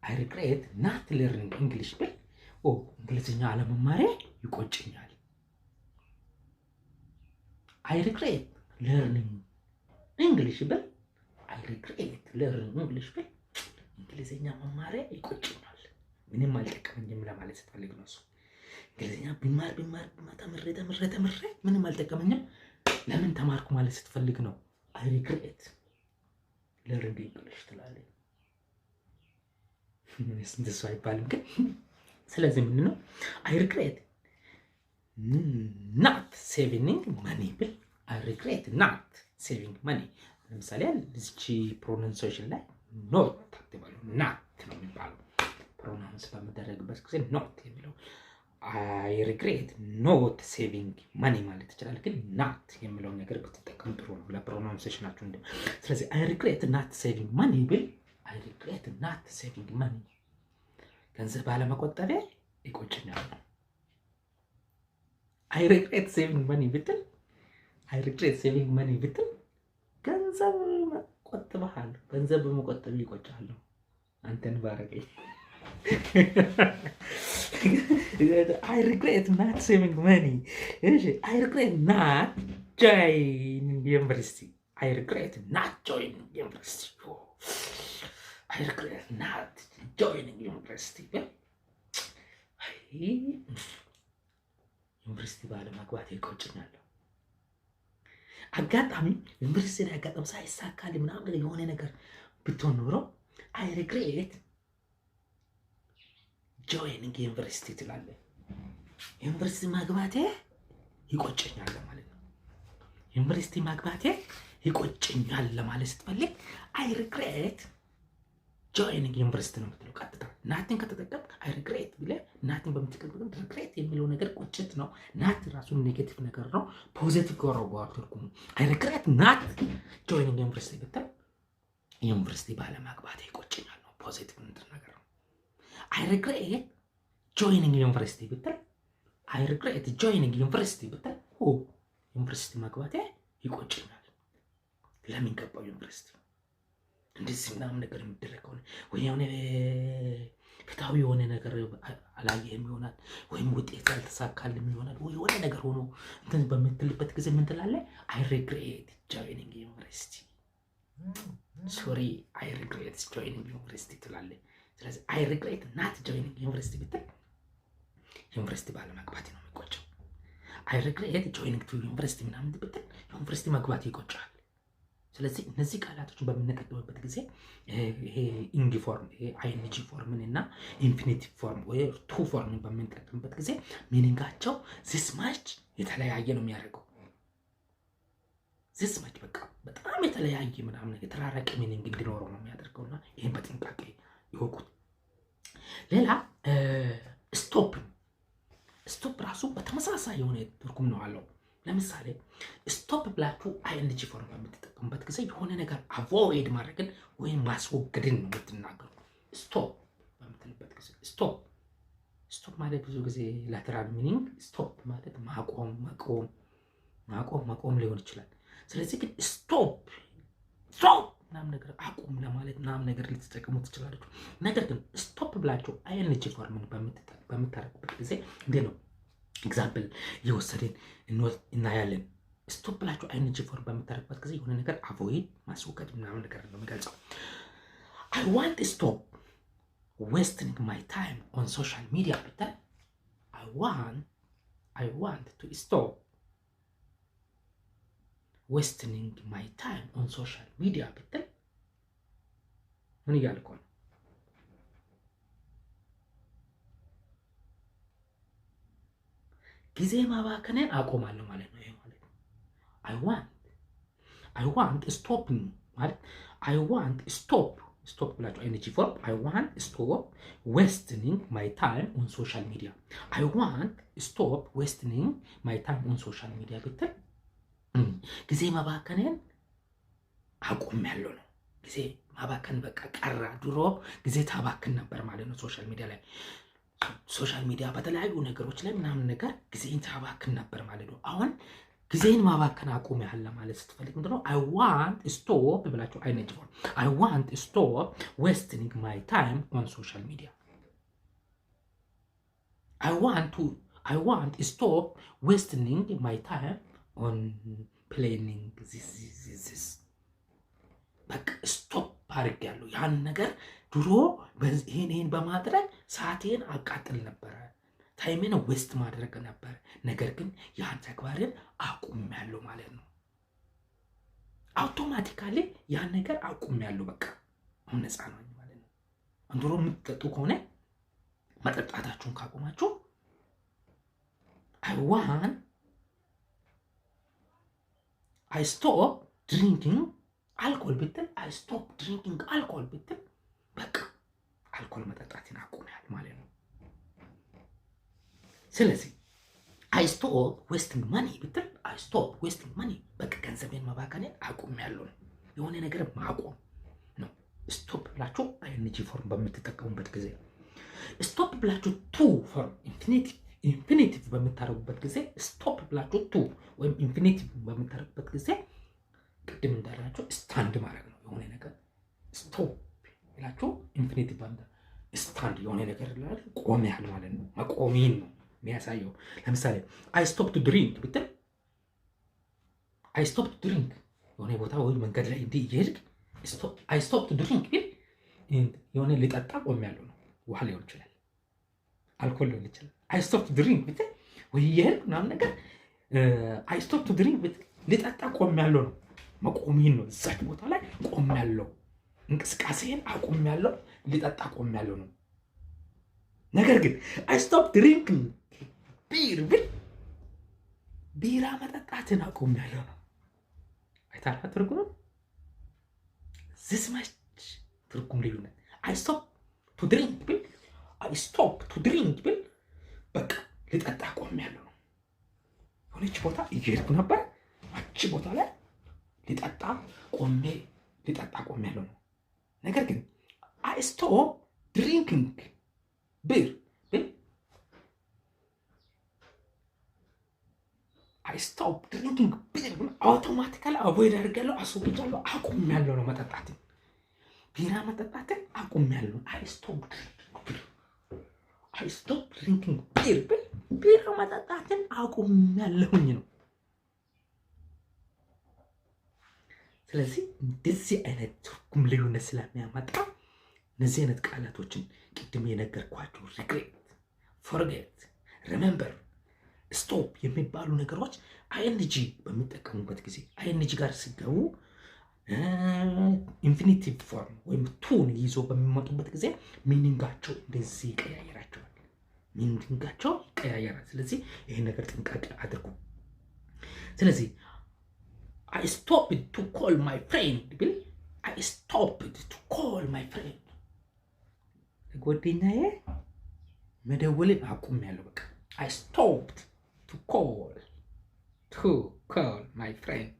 I regret not learning English ብል እንግሊዝኛ አለመማሬ ይቆጨኛል። I regret learning English ብል I regret learning English ብል እንግሊዝኛ መማሬ ይቆጨኛል፣ ምንም አልጠቀመኝም ለማለት ስትፈልግ ነው እሱ። እንግሊዝኛ ቢማር ተምሬ ምንም አልጠቀመኝም ለምን ተማርኩ ማለት ስትፈልግ ነው I regret learning English ትላለህ። እንደሱ አይባልም ግን። ስለዚህ ምንድን ነው I regret not saving money ብል I regret not saving money። ለምሳሌ እዚች ፕሮናንሴሽን ላይ ኖት አትበሉ፣ ናት ነው የሚባለው። ፕሮናንስ በመደረግበት ጊዜ ኖት የሚለው I regret not saving money ማለት ይችላል። ግን ናት የሚለው ነገር ብትጠቀም ጥሩ ነው ለፕሮናንሴሽናችሁ እንደ። ስለዚህ I regret not saving money ብል I regret not saving money ገንዘብ ባለመቆጠቤ ይቆጨኛል። I regret saving money ብትል I regret saving money ብትል ገንዘብ ቆጥበሃል፣ ገንዘብ በመቆጠብ ይቆጫል። አንተን ባረገኝ I regret not saving money። I regret not joining university I regret not joining university I regret not joining university ዩኒቨርሲቲ ባለመግባቴ ይቆጨኛል። አጋጣሚ ዩኒቨርሲቲ ላይ አጋጣሚ ሳይሳካልኝ ምናምን የሆነ ነገር ብትሆን ኖሮ I regret joining university ትላለህ። ዩኒቨርሲቲ ማግባቴ ይቆጨኛል ማለት ነው። ዩኒቨርሲቲ ማግባቴ ይቆጨኛል ለማለት ስትፈልግ I regret joining university ነው የምትለው ቀጥታ። ናትን ከተጠቀምክ I regret ብለህ ናትን በምትጠቀምበት regret የሚለው ነገር ቁጭት ነው። ናት ራሱ ኔጌቲቭ ነገር ነው። ፖዚቲቭ ጎረጓር ትርጉሙ I regret not joining university ብትል ዩኒቨርሲቲ ባለማግባቴ ይቆጨኛል ነው። ፖዚቲቭ ነገር ነው። I regret joining university ብትል I regret joining university ብትል ዩኒቨርሲቲ ማግባቴ ይቆጨኛል። ለምን ገባው ዩኒቨርሲቲ? እንደዚህ ምናምን ነገር የሚደረገው ወይ የሆነ ፍትሃዊ የሆነ ነገር አላየህም ይሆናል፣ ወይም ውጤት ያልተሳካልም ይሆናል፣ ወይ የሆነ ነገር ሆኖ እንትን በምትልበት ጊዜ ምን ትላለህ? I regret joining university sorry I regret joining university ትላለህ። ስለዚህ I regret not joining university ብትል ዩኒቨርሲቲ ባለመግባቴ ነው የሚቆጨው። I regret joining to university ምናምን ብትል ዩኒቨርሲቲ መግባቴ ይቆጫል። ስለዚህ እነዚህ ቃላቶችን በምንጠቀምበት ጊዜ ይሄ ኢንዲ ፎርም ይሄ አይኤንጂ ፎርምን እና ኢንፊኒቲቭ ፎርም ወይ ቱ ፎርምን በምንጠቀምበት ጊዜ ሚኒንጋቸው ዚስ ማች የተለያየ ነው የሚያደርገው። ዚስ ማች በቃ በጣም የተለያየ ምናምን የተራራቀ ሚኒንግ እንዲኖረው ነው የሚያደርገውና ይሄን በጥንቃቄ ይወቁት። ሌላ ስቶፕ ራሱ በተመሳሳይ የሆነ ትርጉም ነው አለው። ለምሳሌ ስቶፕ ብላችሁ አይኤንጂ ፎርም በምትጠቀሙበት ጊዜ የሆነ ነገር አቮይድ ማድረግን ወይም ማስወገድን ነው የምትናገሩ። ስቶፕ በምትልበት ጊዜ ስቶፕ ማለት ብዙ ጊዜ ላተራል ሚኒንግ ስቶፕ ማለት ማቆም ሊሆን ይችላል። ስለዚህ ግን ስቶፕ ምናምን ነገር አቁም ለማለት ምናምን ነገር ልትጠቀሙ ትችላላችሁ። ነገር ግን ስቶፕ ብላችሁ አይኤንጂ ፎርምን በምታደርጉበት ጊዜ እንዴ ነው ኤግዛምፕል እየወሰድን እናያለን። ስቶፕ ብላችሁ አይኤንጂ ፎርም በምታደርጉበት ጊዜ የሆነ ነገር አቮይድ ማስወገድ ምናምን ነገር ነው የሚገልጸው። I want to stop wasting my time on social media ብትል I want to stop wasting my time on social media ብትል ምን እያልኩ ነው? ጊዜ ማባከንን አቆማለሁ ማለት ነው። ይሄ ማለት ነው I want stopping ማለት I want stop ብላችሁ energy form I want stop wasting my time on social media I want stop wasting my time on social media ብትል ጊዜ ማባከንን አቆማለሁ ነው። ጊዜ ማባከን በቃ ቀራ። ድሮ ጊዜ ታባክን ነበር ማለት ነው። ሶሻል ሚዲያ በተለያዩ ነገሮች ላይ ምናምን ነገር ጊዜን ታባክን ነበር ማለት ነው። አሁን ጊዜን ማባከን አቁሜያለሁ ማለት ስትፈልግ ምንድነው? I want stop ብላችሁ አይነጅ ነው። I want stop wasting my time on social media I want stop wasting my time on playing this በቃ ስቶፕ አድርጌያለሁ። ያን ነገር ድሮ ይሄን በማድረግ ሰዓቴን አቃጥል ነበር፣ ታይሜን ዌስት ማድረግ ነበር። ነገር ግን ያን ተግባርን አቁሜያለሁ ማለት ነው። አውቶማቲካሊ ያን ነገር አቁሜያለሁ። በቃ አሁን ነፃ ነኝ ማለት ነው። ድሮ የምትጠጡ ከሆነ መጠጣታችሁን ካቆማችሁ I stop drinking alcohol ብትል I stop drinking alcohol ብትል በቃ አልኮል መጠጣትን አቁሜያለሁ ማለት ነው። ስለዚህ I stop wasting money ብትል I stop wasting money በቃ ገንዘቤን ማባከንን አቁሜያለሁ ነው። የሆነ ነገር ማቆም ነው። ስቶፕ ብላችሁ ING ፎርም በምትጠቀሙበት ጊዜ ስቶፕ ብላችሁ ቱ ፎርም ኢንፊኒቲቭ በምታረጉበት ጊዜ ስቶፕ ብላችሁ ቱ ወይም ኢንፊኒቲቭ በምታረጉበት ጊዜ ቅድም እንዳላችሁ ስታንድ ማድረግ ነው። የሆነ ነገር ስቶፕ ብላችሁ ኢንፊኒቲቭ ስታንድ የሆነ ነገር ላይ ቆሜያለሁ ማለት ነው። መቆሜን ነው የሚያሳየው። ለምሳሌ I stop to drink ብትል I stop to drink የሆነ ቦታ ወይ መንገድ ላይ እንዲህ እየሄድክ I stop to drink ቢል የሆነ ልጠጣ ቆሜያለሁ ነው። ውሃ ሊሆን ይችላል፣ አልኮል ሊሆን ይችላል። I stop to drink ብትል ወይ እየሄድክ ምናምን ነገር I stop to drink ብትል ልጠጣ ቆሜያለሁ ነው። መቆሜን ነው። እዛች ቦታ ላይ ቆሜያለሁ፣ እንቅስቃሴን አቁሜያለሁ፣ ልጠጣ ቆሜያለሁ ነው። ነገር ግን I stop drinking ቢር ብል ቢራ መጠጣትን አቁሜያለሁ ነው። አይታላ ትርጉሙ this much ትርጉም ልዩነት። I stop to drink ብል በቃ ልጠጣ ቆሜያለሁ ነው። ሆነች ቦታ እየሄድኩ ነበር፣ አቺ ቦታ ላይ ልጠጣ ቆሜያለሁ ነው። ነገር ግን I stop drinking beer ብል I stop drinking beer ብል አውቶማቲካሊ አቮይድ አድርጋለሁ፣ አስወግጃለሁ፣ አቁሜያለሁ ነው። መጠጣትን ቢራ መጠጣትን አቁሜያለሁ። I stop drinking beer ብል ቢራ መጠጣትን አቁሜያለሁኝ ነው። ስለዚህ እንደዚህ አይነት ትርጉም ልዩነት ስለሚያመጣ እነዚህ አይነት ቃላቶችን ቅድም የነገርኳችሁ ሪግሬት፣ ፎርጌት፣ ሪሜምበር፣ ስቶፕ የሚባሉ ነገሮች ING በሚጠቀሙበት ጊዜ ING ጋር ሲገቡ ኢንፊኒቲቭ ፎርም ወይም ቱን ይዞ በሚመጡበት ጊዜ ሚኒንጋቸው እንደዚህ ይቀያየራቸዋል። ስለዚህ ይሄን ነገር ጥንቃቄ አድርጉ። ስለዚህ I stopped to call my friend ብል I stopped to call my friend ጓደኛዬ መደወልን አቁሜያለሁ። በቃ I stopped to call my friend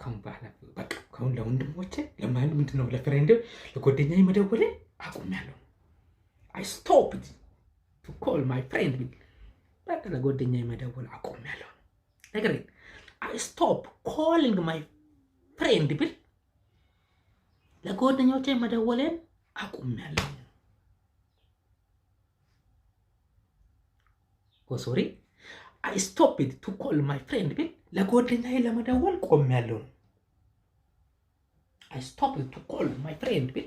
ከምባለ በቃ ከሁን ለወንድሞቼ ለማን ምንድነው ለፍሬንድ ለጓደኛዬ መደወልን አቁሜያለሁ። I stopped to call my friend ብል በቃ ለጓደኛዬ መደወል አቁሜያለሁ። ነገር ግን I stop calling my friend ብል ለጓደኞቼ መደወልን አቁሜያለሁ። sorry I stopped to call my friend ብል ለጓደኛዬ ለመደወል ቆሜያለሁ። I stopped to call my friend ብል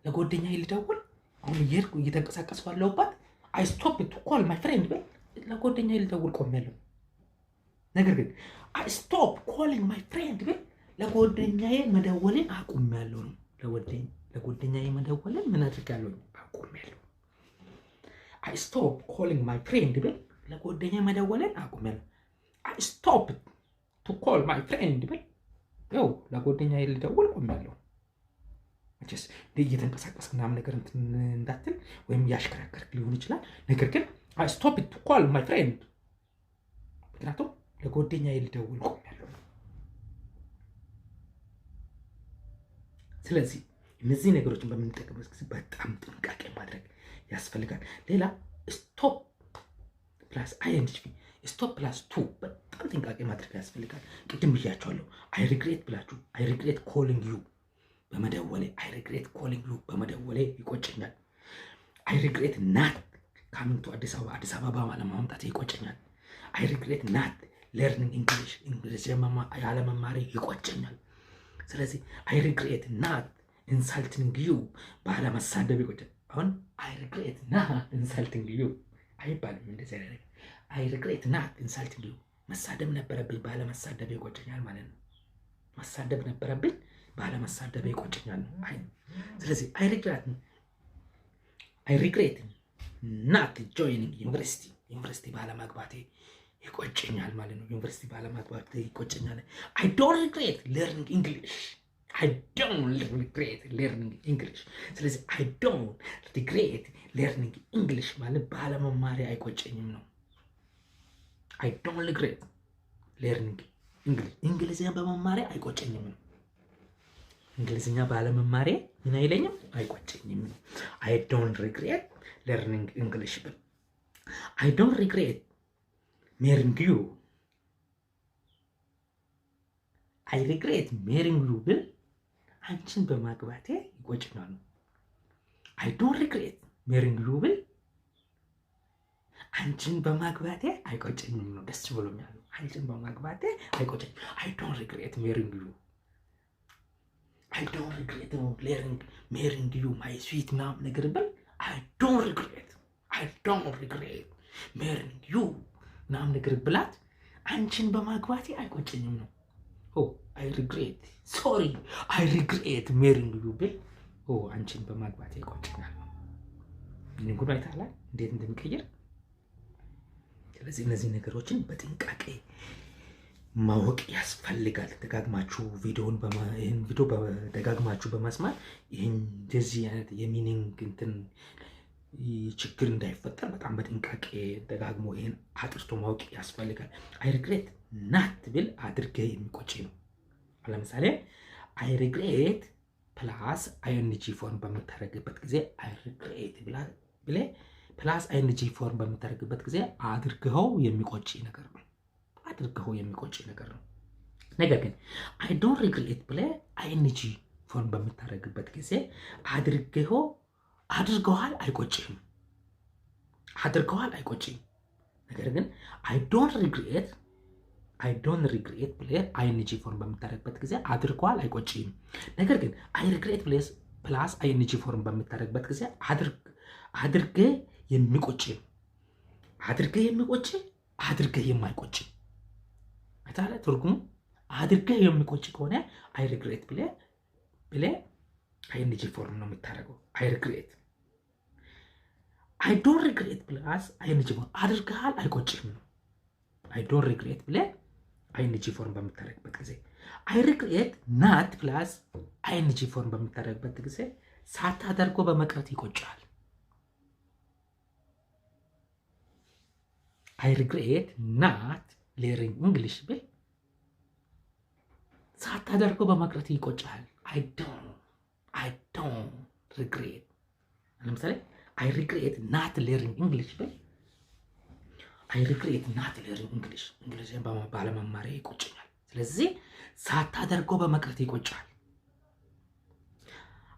ለጓደኛዬ ልደውል አሁን እየሄድኩ እየተንቀሳቀስኩ ባለሁበት I stopped to call my friend ብል ለጓደኛዬ ልደውል ቆሜያለሁ። ነገር ግን I stop calling my friend ብል ለጓደኛዬ መደወልን አቁሜያለሁ ነው። ለጓደኛዬ መደወልን ምን አድርጋለሁ? አቁሜያለሁ። I stop calling my friend ብል ለጓደኛ መደወልን አቁሜያለሁ። አይ ስቶፕ ቱ ኮል ማይ ፍሬንድ ብል ያው ለጓደኛ ልደውል ቆሜያለሁ። መቼስ እየተንቀሳቀስክ ምናምን ነገር እንዳትል ወይም ያሽከረከርክ ሊሆን ይችላል። ነገር ግን አይ ስቶፕ ቱ ኮል ማይ ፍሬንድ ምክንያቱም ለጓደኛ ልደውል ቆሜያለሁ። ስለዚህ እነዚህ ነገሮችን በምንጠቀምበት ጊዜ በጣም ጥንቃቄ ማድረግ ያስፈልጋል። ሌላ ስቶፕ ፕላስ አይኤንጂ ስቶፕ ፕላስ ቱ በጣም ጥንቃቄ ማድረግ ያስፈልጋል። ቅድም ብያቸዋለሁ። አይ ሪግሬት ብላችሁ አይ ሪግሬት ኮሊንግ ዩ በመደወሌ አይ ሪግሬት ኮሊንግ ዩ በመደወሌ ይቆጨኛል። አይ ሪግሬት ናት ካሚንግ ቱ አዲስ አበባ ለማምጣት ይቆጨኛል። አይ ሪግሬት ናት ለርኒንግ እንግሊሽ ያለመማሬ ይቆጨኛል። ስለዚህ አይ ሪግሬት ናት ኢንሳልቲንግ ዩ ባለመሳደብ ይቆጨኛል። አሁን አይ ሪግሬት ናት ኢንሳልቲንግ ዩ አይባልም። እንደዚህ አይነት አይ ሪግሬት ናት ኢንሳልቲንግ ዩ መሳደብ ነበረብኝ ባለመሳደብ ይቆጨኛል ማለት ነው። መሳደብ ነበረብኝ ባለመሳደብ ይቆጨኛል። ስለዚህ አይ ሪግሬት ናት ጆይኒንግ ዩኒቨርሲቲ ባለመግባቴ ይቆጨኛል ማለት ነው። ዩኒቨርሲቲ ባለመግባቴ ይቆጨኛል። አይ ዶንት ሪግሬት ለርኒንግ እንግሊሽ ስለዚህ አይ ዶንት ሪግሬት ለርኒንግ እንግሊሽ ማለት ባለመማሬ አይቆጨኝም ነው። አይ ዶንት ሪግሬት ለርኒንግ እንግሊሽ እንግሊዝኛ በመማሬ አይቆጨኝም ነው። እንግሊዝኛ ባለመማሬ ምን አይለኝም አይቆጨኝም ነው። አይ ዶንት ሪግሬት ለርኒንግ እንግሊሽ ብል አይ ዶንት ሪግሬት ሜሪንግ ዩ አይ ሪግሬት ሜሪንግ ዩ ብል አንቺን በማግባቴ ይቆጨኛል ነው። አይ ዶንት ሪግሬት ሜሪንግ ዩ ብል አንቺን በማግባቴ አይቆጨኝም ነው። ደስ ብሎኛል። አንቺን በማግባቴ አይቆጨኝም። አይ ዶንት ሪግሬት ሜሪንግ ዩ አይ ዶንት ሪግሬት ሜሪንግ ዩ ማይ ስዊት ምናምን ነገር ብል አይ ዶንት ሪግሬት ሜሪንግ ዩ ምናምን ነገር ብላት አንቺን በማግባቴ አይቆጨኝም ነው። አይ ሪግሬት ሜሪንግ ዩ ብል አንቺን በማግባቴ ይቆጨኛል ነው። ምን ጉዳይ ታላ እንዴት እንደሚቀየር። ስለዚህ እነዚህ ነገሮችን በጥንቃቄ ማወቅ ያስፈልጋል። ደጋግማችሁ ይህን ቪዲዮ ደጋግማችሁ በመስማት ይህን እንደዚህ አይነት የሚኒንግ ችግር እንዳይፈጠር በጣም በጥንቃቄ ደጋግሞ ይህን አጥርቶ ማወቅ ያስፈልጋል። አይ ሪግሬት ናት ብል አድርገህ የሚቆጭ ነው። ለምሳሌ አይ ሪግሬት ፕላስ አይኤንጂ ፎርም በምታደርግበት ጊዜ አይ ሪግሬት ብለህ ፕላስ አይኤንጂ ፎርም በምታደርግበት ጊዜ አድርገው የሚቆጭ ነገር ነው። ነገር ግን አይ ዶንት ሪግሬት ብለህ አይኤንጂ ፎርም በምታደርግበት ጊዜ አድርገዋል አይቆጭም። ነገር ግን አይ ዶንት ሪግሬት ብለህ አይኤንጂ ፎርም በምታደርግበት ጊዜ አድርገዋል አይቆጭም። ነገር ግን አይ ሪግሬት ፕላስ አይኤንጂ ፎርም በምታደርግበት ጊዜ አድርገህ የሚቆጭ አድርገህ የማይቆጭ አይታለ ትርጉሙ። አድርገህ የሚቆጭ ከሆነ አይ ሪግሬት ብለህ አይኤንጂ ፎርም ነው የምታደርገው። አይ ሪግሬት አይ ዶንት ሪግሬት ፕላስ አይኤንጂ ፎርም አድርገሃል አይቆጭም ነው። አይ ዶንት ሪግሬት ብለህ አይኤንጂ ፎርም በምታደርግበት ጊዜ አይ ሪግሬት ናት ፕላስ አይኤንጂ ፎርም በምታደርግበት ጊዜ ሳታደርገው በመቅረት ይቆጫል። አይ ሪግሬት ናት ለርኒንግ እንግሊሽ ብል ሳታደርገው በመቅረት ይቆጫል። አይ ዶንት ሪግሬት ለምሳሌ አይ ሪግሬት ናት ለርኒንግ እንግሊሽ ብል አይ ሪግሬት ናት ለርኒንግ እንግሊዝን ባለመማሬ ይቆጨኛል። ስለዚህ ሳታደርገው በመቅረት ይቆጫል።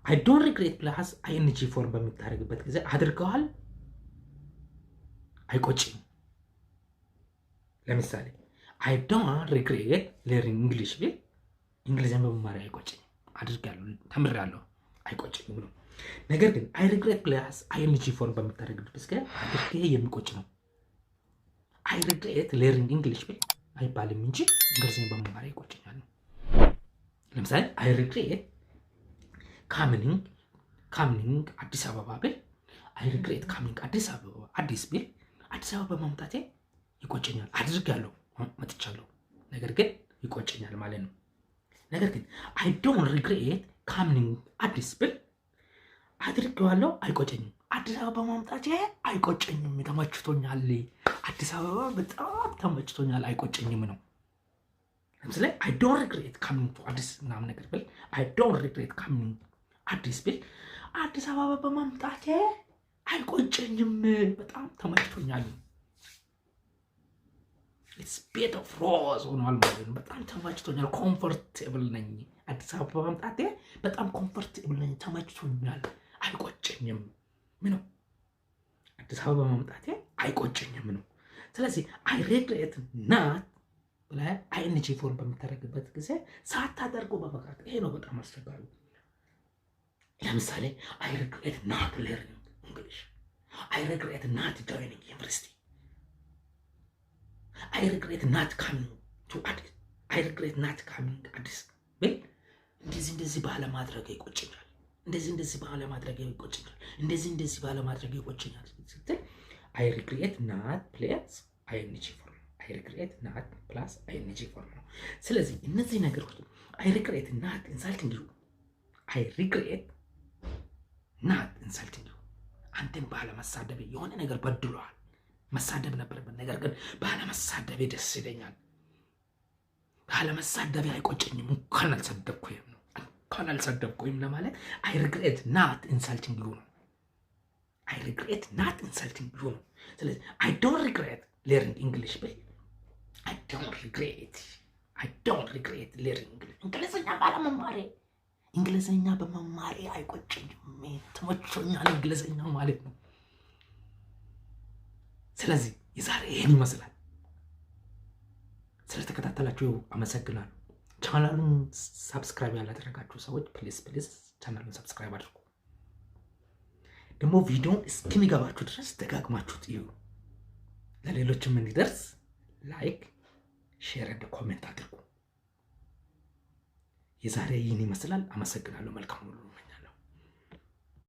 አይ ዶንት ሪግሬት ፕላስ አይኤንጂ ፎርም በምታደርግበት ጊዜ አድርገዋል አይቆጭም። ለምሳሌ አይ ዶንት ሪግሬት ለርኒንግ እንግሊሽ ብል እንግሊዝን በመማሬ አይቆጭም። አድርጋለሁ ተምሬያለሁ አይቆጭም ብሎ። ነገር ግን አይ ሪግሬት ፕላስ አይኤንጂ ፎርም በምታደርግበት ጊዜ አድርገህ የሚቆጭ ነው። አይ ሪግሬት ለርኒንግ እንግሊሽ ብል አይባልም እንጂ እንግሊዝን በመማሬ ይቆጨኛል ነው። ለምሳሌ አይ ሪግሬት ካሚንግ አዲስ አበባ ብል አይ ሪግሬት ካሚንግ አዲስ ብል አዲስ አበባ በማምጣቴ ይቆጨኛል። አድርጋለሁ፣ መጥቻለሁ፣ ነገር ግን ይቆጨኛል ማለት ነው። ነገር ግን አይ ዶንት ሪግሬት ካሚንግ አዲስ ብል አድርገዋለሁ፣ አይቆጨኝም። አዲስ አበባ ማምጣቴ አይቆጨኝም፣ ተመችቶኛል። አዲስ አበባ በጣም ተመችቶኛል፣ አይቆጨኝም ነው። ለምሳሌ አይ ዶንት ሪግሬት ካሚንግ ቱ አዲስ ምናምን ነገር ብል አይ ዶንት ሪግሬት ካሚንግ አዲስ ብል አዲስ አበባ በማምጣቴ አይቆጨኝም፣ በጣም ተመችቶኛል። ኢትስ ቤት ኦፍ ሮዝ ሆኗል ማለት ነው። በጣም ተመችቶኛል፣ ኮምፎርቴብል ነኝ። አዲስ አበባ በማምጣቴ በጣም ኮምፎርቴብል ነኝ፣ ተመችቶኛል፣ አይቆጨኝም ነው። አዲስ አበባ በማምጣቴ አይቆጨኝም ነው። ስለዚህ አይ ሪግሬት ናት ብለህ አይኤንጂ ፎርም በምታደርግበት ጊዜ ሳታደርገው በመቅረት ይሄ ነው በጣም አስቸጋሪ። ለምሳሌ አይ ሪግሬት ናት ለርኒንግ እንግሊሽ፣ አይ ሪግሬት ናት ጆይኒንግ ዩኒቨርሲቲ፣ አይ ሪግሬት ናት ካሚንግ ቱ አዲስ፣ አይ ሪግሬት ናት ካሚንግ አዲስ ብል እንደዚህ ባለማድረግ ይቆጨኛል፣ እንደዚህ ባለማድረግ ይቆጨኛል፣ እንደዚህ ባለማድረግ ይቆጨኛል ስትል አይ ሪግሬት ናት ፕለስ አይኤንጂ ፎርም፣ አይ ሪግሬት ናት ፕላስ አይኤንጂ ፎርም ነው። ስለዚህ እነዚህ ነገሮች አይ ሪግሬት ናት ኢንሳልቲንግ ዩ፣ አይ ሪግሬት ናት ኢንሳልቲንግ ዩ፣ አንተን ባለመሳደብ የሆነ ነገር በድሏል፣ መሳደብ ነበረበት፣ ነገር ግን ባለመሳደብ ደስ ይለኛል፣ ባለመሳደብ አይቆጨኝም፣ እንኳን አልሰደብኩኝም ነው፣ እንኳን አልሰደብኩኝም ለማለት አይ ሪግሬት ናት ኢንሳልቲንግ ዩ ነው። አይ ሪግሬት ናት ኢንሳልቲንግ ዩ ነው። ስለዚህ አይ ዶንት ሪግሬት learning English ብል I don't regret learning English። እንግሊዝኛ በመማሬ አይቆጨኝም፣ ተመችቶኛል እንግሊዝኛ ማለት ነው። ስለዚህ የዛሬ ይሄን ይመስላል። ስለተከታተላችሁ አመሰግናለሁ። ቻናሉን ሰብስክራይብ ያላደረጋችሁ ሰዎች ፕሊዝ ቻናሉን ሰብስክራይብ አድርጉ። ደግሞ ቪዲዮውን እስኪሚገባችሁ ድረስ ደጋግማችሁት እዩ። ለሌሎችም እንዲደርስ ላይክ፣ ሼር እና ኮሜንት አድርጉ። የዛሬ ይህን ይመስላል። አመሰግናለሁ። መልካም ሁሉ እመኛለሁ።